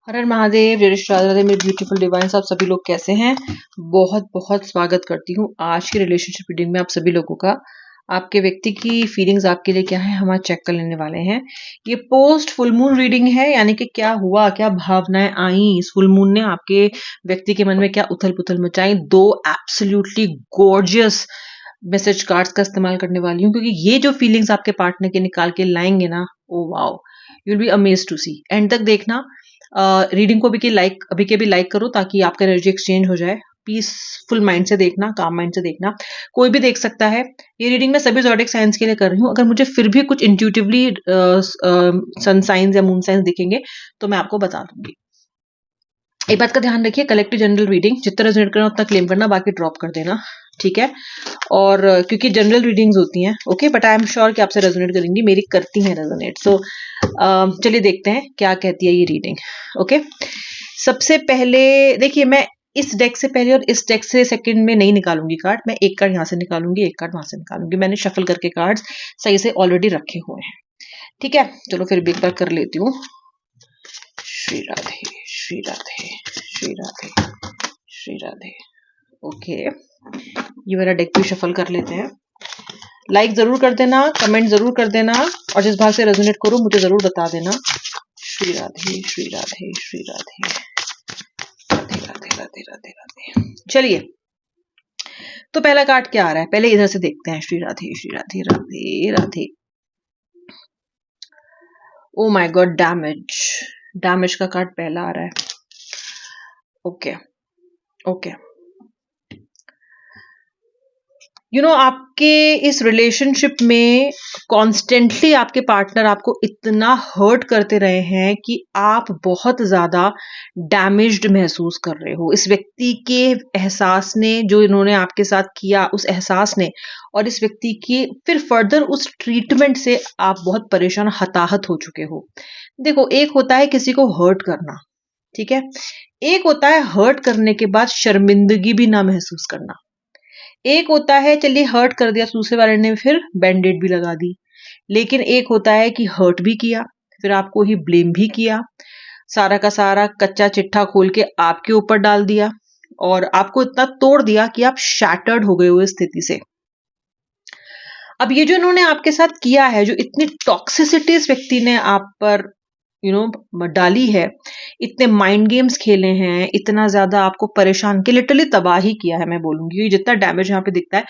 हर हर महादेव, जय श्री राधे राधे मेरे beautiful divine's. आप सभी लोग कैसे हैं? बहुत बहुत स्वागत करती हूँ आज की रिलेशनशिप रीडिंग में आप सभी लोगों का। आपके व्यक्ति की फीलिंग्स आपके लिए क्या है, हम आज चेक कर लेने वाले हैं। ये पोस्ट फुल मून रीडिंग है, यानी कि क्या हुआ, क्या भावनाएं आई इस फुल मून ने आपके व्यक्ति के मन में, क्या उथल पुथल मचाई। दो एब्सोल्युटली गॉर्जियस मैसेज कार्ड्स का इस्तेमाल करने वाली हूँ, क्योंकि ये जो फीलिंग्स आपके पार्टनर के निकाल के लाएंगे ना, oh wow, you will be amazed to see. End तक देखना। रीडिंग को अभी के भी लाइक करो ताकि आपका एनर्जी एक्सचेंज हो जाए। पीसफुल माइंड से देखना, काम माइंड से देखना, कोई भी देख सकता है। ये रीडिंग मैं सभी ज़ोडिएक साइंस के लिए कर रही हूँ। अगर मुझे फिर भी कुछ इंट्यूटिवली सन साइंस या मून साइंस दिखेंगे तो मैं आपको बता दूंगी। एक बात का ध्यान रखिए, कलेक्टिव जनरल रीडिंग जितना रेजोनेट करना उतना क्लेम करना, बाकी ड्रॉप कर देना, ठीक है। और क्योंकि जनरल रीडिंग्स होती हैं, okay, but I am sure कि आपसे रेजोनेट करेंगी, मेरी करती हैं रेजोनेट। सो चलिए देखते हैं क्या कहती है ये रीडिंग। ओके, सबसे पहले देखिए, मैं इस डेक से पहले और इस डेक से सेकंड में नहीं निकालूंगी कार्ड। मैं एक कार्ड यहाँ से निकालूंगी, एक कार्ड वहां से निकालूंगी। मैंने शफल करके कार्ड्स सही से ऑलरेडी रखे हुए हैं, ठीक है। चलो फिर भी एक बार कर लेती हूँ। श्री राधे श्री राधे श्री राधे श्री राधे। ओके, ये मेरा डेक भी शफल कर लेते हैं। लाइक जरूर कर देना, कमेंट जरूर कर देना, और जिस भाग से रेजोनेट करो मुझे जरूर बता देना। श्री राधे श्री राधे श्री राधे राधे राधे राधे राधे राधे। चलिए, तो पहला कार्ड क्या आ रहा है, पहले इधर से देखते हैं। Shri Radhe Shri Radhe Radhe Radhe. Oh my God, damage का कार्ड पहला आ रहा है। ओके ओके, आपके इस रिलेशनशिप में कॉन्स्टेंटली आपके पार्टनर आपको इतना हर्ट करते रहे हैं कि आप बहुत ज्यादा डैमेज्ड महसूस कर रहे हो। इस व्यक्ति के एहसास ने, जो इन्होंने आपके साथ किया उस एहसास ने, और इस व्यक्ति की फिर फर्दर उस ट्रीटमेंट से आप बहुत परेशान, हताहत हो चुके हो। देखो, एक होता है किसी को हर्ट करना, ठीक है। एक होता है हर्ट करने के बाद शर्मिंदगी भी ना महसूस करना। एक होता है चलिए हर्ट कर दिया दूसरे वाले ने, फिर बैंडेड भी लगा दी। लेकिन एक होता है कि हर्ट भी किया, फिर आपको ही ब्लेम भी किया, सारा का सारा कच्चा चिट्ठा खोल के आपके ऊपर डाल दिया, और आपको इतना तोड़ दिया कि आप शैटर्ड हो गए हो इस स्थिति से। अब ये जो इन्होंने आपके साथ किया है, जो इतनी टॉक्सिसिटी इस व्यक्ति ने आप पर डाली है, इतने माइंड गेम्स खेले हैं, इतना ज्यादा आपको परेशान के, लिटरली तबाही किया है, मैं बोलूंगी जितना डैमेज यहाँ पे दिखता है।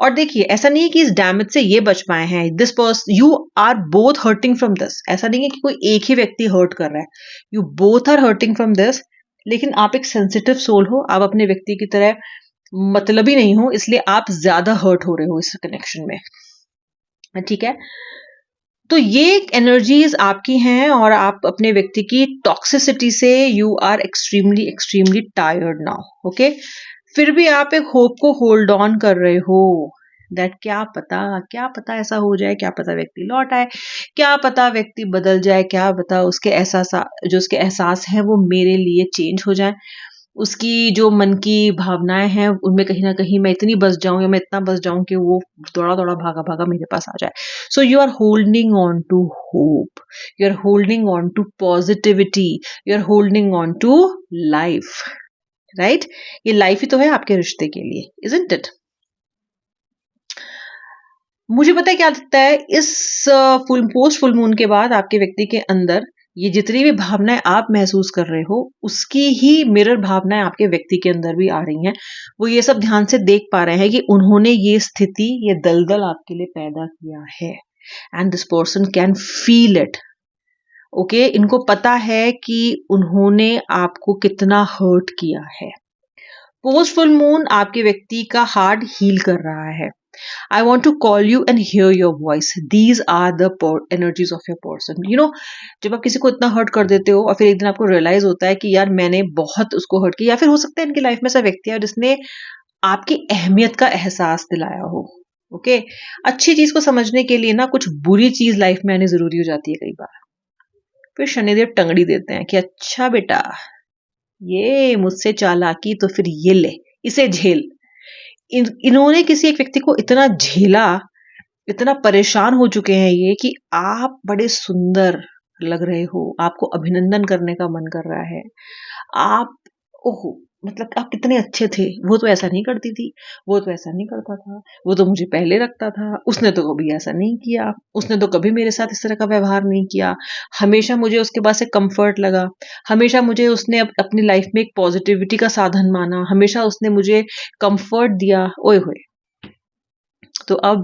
और देखिए, ऐसा नहीं है कि इस डैमेज से ये बच पाए हैं। This person, you are both hurting from this. ऐसा नहीं है कि कोई एक ही व्यक्ति हर्ट कर रहा है, you both are hurting from this. लेकिन आप एक सेंसिटिव सोल हो, आप अपने व्यक्ति की तरह मतलबी नहीं हो, इसलिए आप ज्यादा हर्ट हो रहे हो इस कनेक्शन में, ठीक है। तो ये एनर्जीज आपकी हैं, और आप अपने व्यक्ति की टॉक्सिसिटी से you are extremely extremely tired now, okay. फिर भी आप एक होप को होल्ड ऑन कर रहे हो, दैट क्या पता ऐसा हो जाए, क्या पता व्यक्ति लौट आए, क्या पता व्यक्ति बदल जाए, क्या पता उसके उसके एहसास हैं वो मेरे लिए चेंज हो जाए। उसकी जो मन की भावनाएं हैं उनमें कहीं ना कहीं मैं इतनी बस जाऊं, या मैं इतना बस जाऊं कि वो दौड़ा दौड़ा भागा भागा मेरे पास आ जाए। So you are holding on to hope, you are holding on to positivity, you are holding on to life, right. ये लाइफ ही तो है आपके रिश्ते के लिए, इजंट इट। मुझे पता है क्या लगता है, इस पोस्ट फुल मून के बाद आपके व्यक्ति के अंदर ये जितनी भी भावनाएं आप महसूस कर रहे हो, उसकी ही मिरर भावनाएं आपके व्यक्ति के अंदर भी आ रही हैं। वो ये सब ध्यान से देख पा रहे हैं कि उन्होंने ये स्थिति, ये दलदल आपके लिए पैदा किया है, and this person can feel it, okay. इनको पता है कि उन्होंने आपको कितना हर्ट किया है। पोस्ट फुल मून आपके व्यक्ति का हार्ट हील कर रहा है। I want to call you and hear your voice. These are the energies of your person. जब आप किसी को इतना हर्ट कर देते हो और फिर एक दिन आपको रियलाइज होता है कि यार मैंने बहुत उसको हर्ट किया, या फिर हो सकता है इनकी लाइफ में ऐसा व्यक्ति है जिसने आपकी अहमियत का एहसास दिलाया हो, ओके। अच्छी चीज को समझने के लिए ना कुछ बुरी चीज लाइफ में आनी जरूरी हो जाती है कई बार। फिर शनिदेव टंगड़ी देते हैं कि अच्छा बेटा, ये मुझसे चालाकी तो फिर ये ले, इसे झेल। इन्होंने किसी एक व्यक्ति को इतना झेला, इतना परेशान हो चुके हैं ये, कि आप बड़े सुंदर, लग रहे हो, आपको अभिनंदन करने का मन कर रहा है, आप ओहो मतलब आप कितने अच्छे थे, वो तो ऐसा नहीं करती थी, वो तो ऐसा नहीं करता था, वो तो मुझे पहले रखता था, उसने तो कभी ऐसा नहीं किया, उसने तो कभी मेरे साथ इस तरह का व्यवहार नहीं किया, हमेशा मुझे उसके पास से कंफर्ट लगा, हमेशा मुझे उसने अपनी लाइफ में एक पॉजिटिविटी का साधन माना, हमेशा उसने मुझे कंफर्ट दिया, ओए होए। तो अब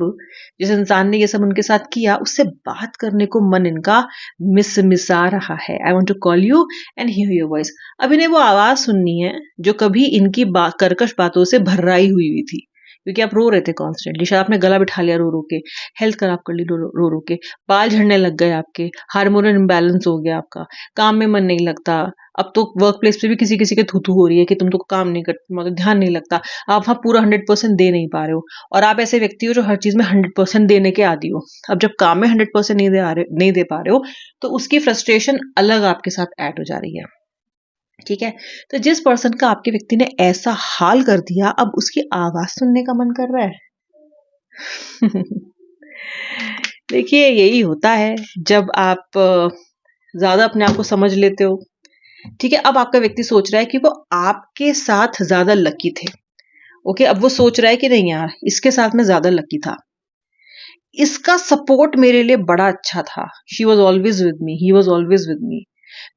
जिस इंसान ने ये सब उनके साथ किया, उससे बात करने को मन इनका मिसा रहा है। I want to call you and hear your voice. अब इन्हें वो आवाज सुननी है जो कभी इनकी कर्कश बातों से भर्राई हुई थी, क्योंकि आप रो रहे थे कॉन्स्टेंटली, शायद आपने गला बिठा लिया रो रो के, हेल्थ खराब कर ली रो रो के, बाल झड़ने लग गए आपके, हार्मोनल इम्बैलेंस हो गया आपका, काम में मन नहीं लगता, अब तो वर्क प्लेस पे भी किसी किसी के थू हो रही है कि तुम तो काम नहीं करते, मतलब ध्यान नहीं लगता, आप वहाँ पूरा 100% दे नहीं पा रहे हो, और आप ऐसे व्यक्ति हो जो हर चीज में 100% देने के आदी हो। अब जब काम में 100% नहीं दे पा रहे हो, तो उसकी फ्रस्ट्रेशन अलग आपके साथ ऐड हो जा रही है। ठीक है, तो जिस पर्सन का आपके व्यक्ति ने ऐसा हाल कर दिया, अब उसकी आवाज सुनने का मन कर रहा है। देखिए, यही होता है जब आप ज्यादा अपने आप को समझ लेते हो। ठीक है, अब आपका व्यक्ति सोच रहा है कि वो आपके साथ ज्यादा लकी थे। ओके, अब वो सोच रहा है कि नहीं यार, इसके साथ मैं ज्यादा लकी था, इसका सपोर्ट मेरे लिए बड़ा अच्छा था, she was always with me, he was always with me,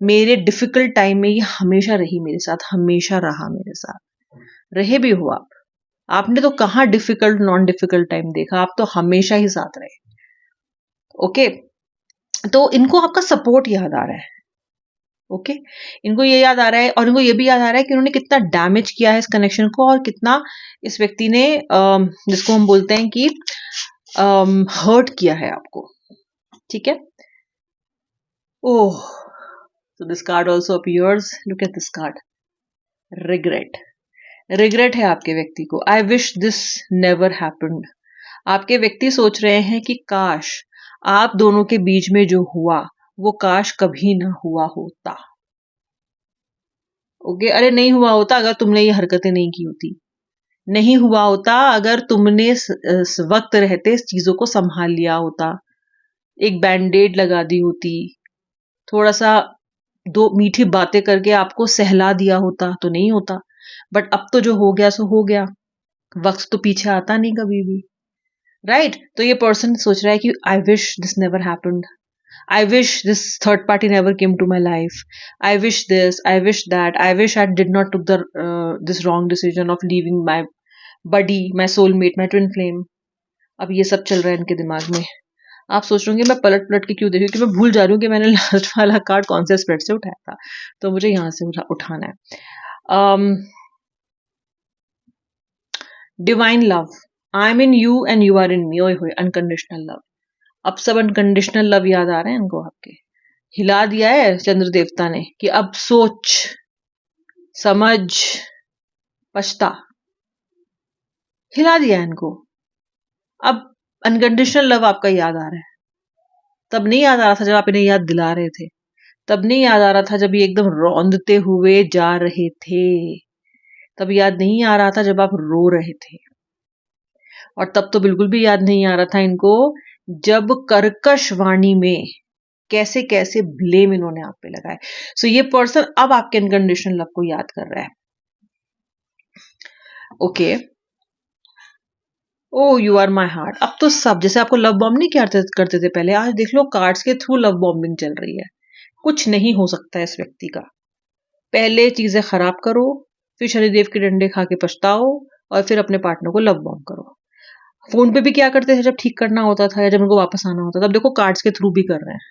मेरे डिफिकल्ट टाइम में ये हमेशा रही मेरे साथ, हमेशा रहा मेरे साथ। रहे भी हो आप, आपने तो कहाँ डिफिकल्ट नॉन डिफिकल्ट टाइम देखा, आप तो हमेशा ही साथ रहे। ओके, तो इनको आपका सपोर्ट याद आ रहा है। ओके, इनको ये याद आ रहा है, और इनको ये भी याद आ रहा है कि उन्होंने कितना डैमेज किया है इस कनेक्शन को, और कितना इस व्यक्ति ने जिसको हम बोलते हैं कि हर्ट किया है आपको। ठीक है, ओह, so this card also appears. Look at this card. Regret. Regret है आपके व्यक्ति को. I wish this never happened. आपके व्यक्ति सोच रहे हैं कि काश आप दोनों के बीच में जो हुआ वो काश कभी ना हुआ होता। ओके, अरे नहीं हुआ होता अगर तुमने ये हरकतें नहीं की होती, नहीं हुआ होता अगर तुमने वक्त रहते इस चीजों को संभाल लिया होता, एक बैंडेड लगा दी होती, थोड़ा सा दो मीठी बातें करके आपको सहला दिया होता, तो नहीं होता। बट अब तो जो हो गया सो हो गया, वक्त तो पीछे आता नहीं कभी भी, राइट? तो ये पर्सन सोच रहा है कि I wish this never happened, I wish this third party never came to my life, I wish this, I wish that, I wish I did not took this wrong decision of leaving my buddy, my soulmate, my twin flame. अब ये सब चल रहा है इनके दिमाग में। आप सोच रहे होंगे मैं पलट पलट के क्यों देखी, क्योंकि मैं भूल जा रही हूँ कि मैंने लास्ट वाला कार्ड कौन से स्प्रेड से उठाया था, तो मुझे यहां से उठाना है। Divine love, I am in you and you are in me, ओए होए, अनकंडीशनल लव। अब सब अनकंडीशनल लव याद आ रहे हैं इनको आपके, हिला दिया है चंद्र देवता ने कि अब सोच समझ पछता, हिला दिया इनको। अब अनकंडीशनल लव आपका याद आ रहा है, तब नहीं याद आ रहा था जब आप इन्हें याद दिला रहे थे, तब नहीं याद आ रहा था जब ये एकदम रौंदते हुए जा रहे थे, तब याद नहीं आ रहा था जब आप रो रहे थे, और तब तो बिल्कुल भी याद नहीं आ रहा था इनको जब कर्कश वाणी में कैसे कैसे ब्लेम इन्होंने आप पे लगाए। सो ये पर्सन अब आपके अनकंडीशनल लव को याद कर रहा है। Okay, oh you are my heart. अब तो सब, जैसे आपको लव बॉम्ब नहीं करते थे पहले, आज देख लो कार्ड्स के थ्रू लव बॉम्बिंग चल रही है। कुछ नहीं हो सकता है इस व्यक्ति का, पहले चीजें खराब करो, फिर शनिदेव के डंडे खा के पछताओ, और फिर अपने पार्टनर को लव बॉम्ब करो। फोन पे भी क्या करते थे जब ठीक करना होता था या जब उनको वापस आना होता था, अब देखो कार्ड्स के थ्रू भी कर रहे हैं।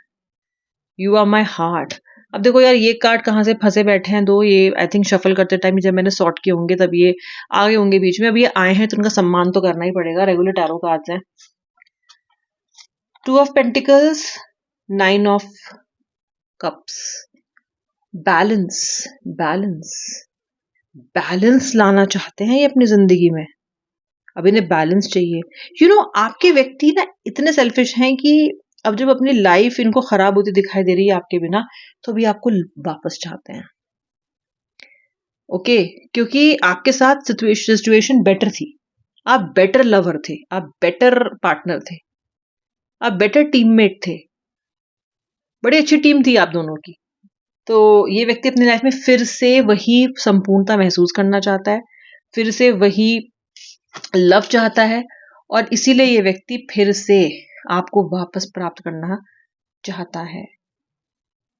You are my heart. अब देखो यार, ये कार्ड कहाँ से फंसे बैठे हैं दो, ये आई थिंक शफल करते टाइम जब मैंने सॉर्ट किए होंगे तब ये आ गए होंगे बीच में। अब ये आए हैं तो उनका सम्मान तो करना ही पड़ेगा, रेगुलर टैरो कार्ड्स हैं। Two of pentacles, nine of cups, balance, balance, balance लाना चाहते हैं ये अपनी जिंदगी में। अब इन्हें बैलेंस चाहिए। यू नो, आपके व्यक्ति ना इतने सेल्फिश हैं कि अब जब अपनी लाइफ इनको खराब होती दिखाई दे रही है आपके बिना, तो भी आपको वापस चाहते हैं। ओके, क्योंकि आपके साथ सिचुएशन बेटर थी, आप बेटर लवर थे, आप बेटर पार्टनर थे, आप बेटर टीममेट थे। बड़ी अच्छी टीम थी आप दोनों की। तो ये व्यक्ति अपनी लाइफ में फिर से वही संपूर्णता महसूस करना चाहता है, फिर से वही लव चाहता है, और इसीलिए ये व्यक्ति फिर से आपको वापस प्राप्त करना चाहता है।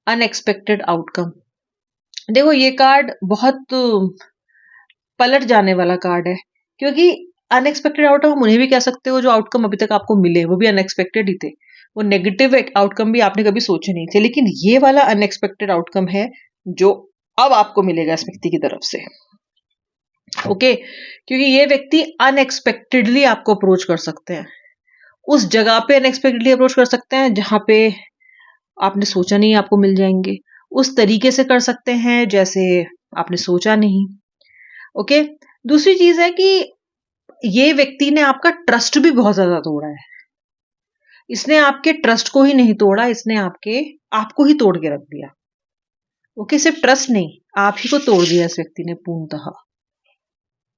Unexpected outcome. देखो ये कार्ड बहुत पलट जाने वाला कार्ड है, क्योंकि अनएक्सपेक्टेड आउटकम हम उन्हें भी कह सकते हो जो आउटकम अभी तक आपको मिले वो भी अनएक्सपेक्टेड ही थे, वो नेगेटिव आउटकम भी आपने कभी सोचे नहीं थे, लेकिन ये वाला अनएक्सपेक्टेड आउटकम है जो अब आपको मिलेगा इस व्यक्ति की तरफ से। ओके, क्योंकि ये व्यक्ति अनएक्सपेक्टेडली आपको अप्रोच कर सकते हैं, उस जगह पे अनएक्सपेक्टेडली अप्रोच कर सकते हैं जहां पे आपने सोचा नहीं आपको मिल जाएंगे, उस तरीके से कर सकते हैं जैसे आपने सोचा नहीं। ओके, दूसरी चीज है कि ये व्यक्ति ने आपका ट्रस्ट भी बहुत ज्यादा तोड़ा है। इसने आपके ट्रस्ट को ही नहीं तोड़ा, इसने आपको ही तोड़ के रख दिया। ओके, सिर्फ ट्रस्ट नहीं, आप ही को तोड़ दिया इस व्यक्ति ने पूर्णतः।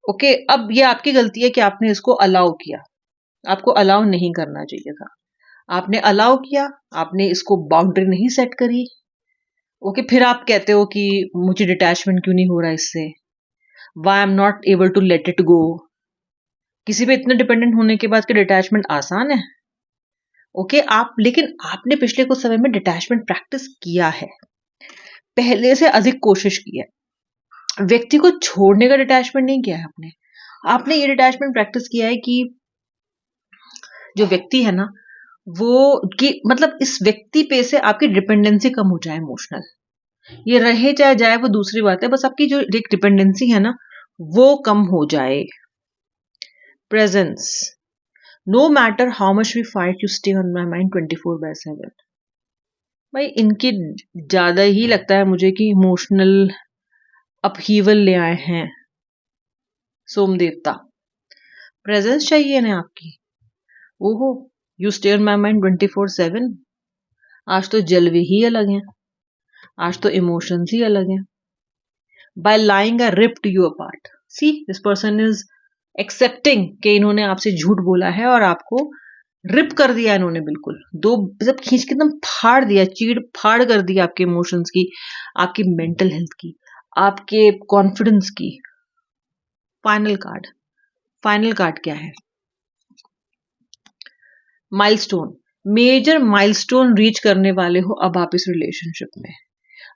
ओके, अब ये आपकी गलती है कि आपने इसको अलाउ किया, आपको अलाउ नहीं करना चाहिए था। आपने अलाउ किया, आपने इसको बाउंड्री नहीं सेट करी। ओके, फिर आप कहते हो कि मुझे डिटैचमेंट क्यों नहीं हो रहा इससे, why am not able to let it go. किसी पे इतने डिपेंडेंट होने के बाद कि डिटैचमेंट आसान है? ओके, लेकिन आपने पिछले कुछ समय में डिटैचमेंट प्रैक्टिस किया है, पहले से अधिक कोशिश की है। व्यक्ति को छोड़ने का डिटैचमेंट नहीं किया है आपने, आपने ये डिटैचमेंट प्रैक्टिस किया है कि जो व्यक्ति है ना, वो कि मतलब इस व्यक्ति पे से आपकी डिपेंडेंसी कम हो जाए इमोशनल। ये रहे चाहे जाए वो दूसरी बात है, बस आपकी जो एक डिपेंडेंसी है ना वो कम हो जाए। Presence. No matter how much we fight, you stay on my mind 24/7। भाई इनकी ज्यादा ही लगता है मुझे कि इमोशनल अपहीवल ले आए हैं सोम देवता। प्रेजेंस चाहिए ना आपकी। ओहो, you stay on my mind 24/7। आज तो जलवे ही अलग हैं, आज तो इमोशंस ही अलग हैं। Bye lying I ripped you apart. See this person is accepting कि इन्होंने आपसे झूठ बोला है और आपको रिप कर दिया इन्होंने, बिल्कुल दो मतलब खींच के एकदम फाड़ दिया, चीड़ फाड़ कर दिया आपके इमोशंस की, आपकी मेंटल हेल्थ की, आपके कॉन्फिडेंस की। Final card. फाइनल कार्ड क्या है? माइलस्टोन। मेजर माइलस्टोन रीच करने वाले हो अब आप इस रिलेशनशिप में।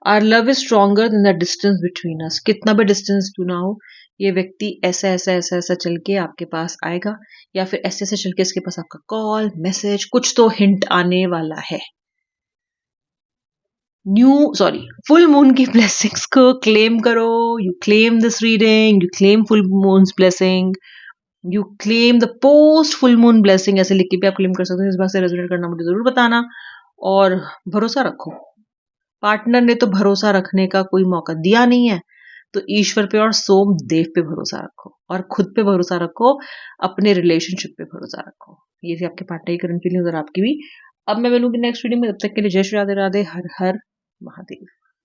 Our love is stronger than the distance between us. कितना भी डिस्टेंस क्यों ना हो, ये व्यक्ति ऐसा ऐसा ऐसा ऐसा चल के आपके पास आएगा, या फिर ऐसे ऐसे चल के इसके पास आपका कॉल मैसेज कुछ तो हिंट आने वाला है। फुल मून की ब्लेसिंग्स को क्लेम करो। You claim this reading, you claim full moons blessing, you claim the post full moon blessing. ऐसे लिख के भी आप क्लेम कर सकते हो। इस बात से रेजोनेट करना मुझे जरूर बताना, और भरोसा रखो। पार्टनर ने तो भरोसा रखने का कोई मौका दिया नहीं है, तो ईश्वर पे और सोम देव पे भरोसा रखो, और खुद पे भरोसा रखो, अपने रिलेशनशिप पे भरोसा रखो। ये थी आपके पार्टनर की करंट फीलिंग्स और आपकी भी। अब मैं मिलूंगी नेक्स्ट वीडियो में, तब तक के लिए जय श्री राधे राधे, हर हर महादेव।